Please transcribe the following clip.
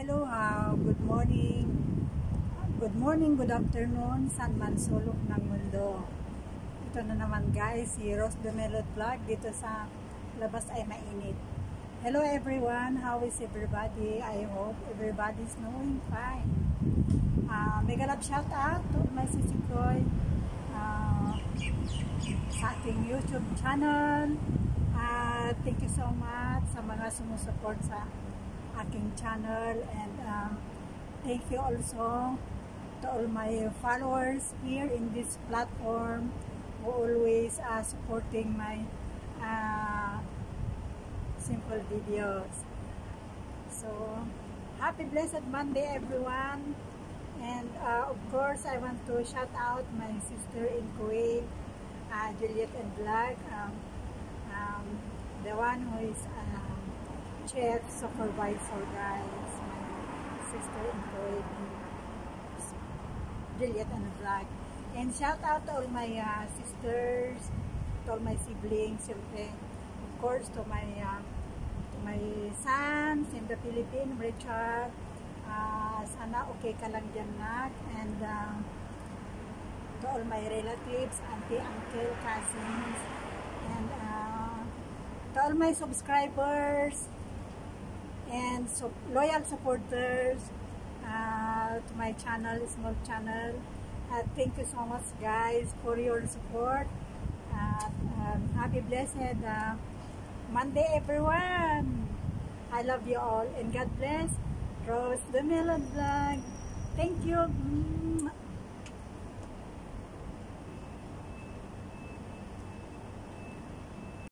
Hello, good morning. Good morning, good afternoon, saan man sulok ng mundo. Ito na naman guys, si Rose the Melod Vlog dito sa labas ay mainit. Hello everyone, how is everybody? I hope everybody's doing fine. Mega love shout out to my sisikoy sa ating YouTube channel. Thank you so much sa mga sumusuport sa aking channel, and thank you also to all my followers here in this platform who always supporting my simple videos. So happy blessed Monday everyone, and of course I want to shout out my sister in Kuwait, Juliet and Vlog, the one who is chef supervisor guys, my sister in Kuwait, Juliet and Vlog. And shout out to all my sisters, to all my siblings, siyempre, of course to my sons in the Philippines, Richard. Sana okay ka lang dyan, Nak. And to all my relatives, auntie, uncle, cousins, and to all my subscribers and loyal supporters to my channel, small channel. Thank you so much guys for your support. Happy blessed Monday everyone. I love you all and God bless. Rose the Melod Vlog. Thank you.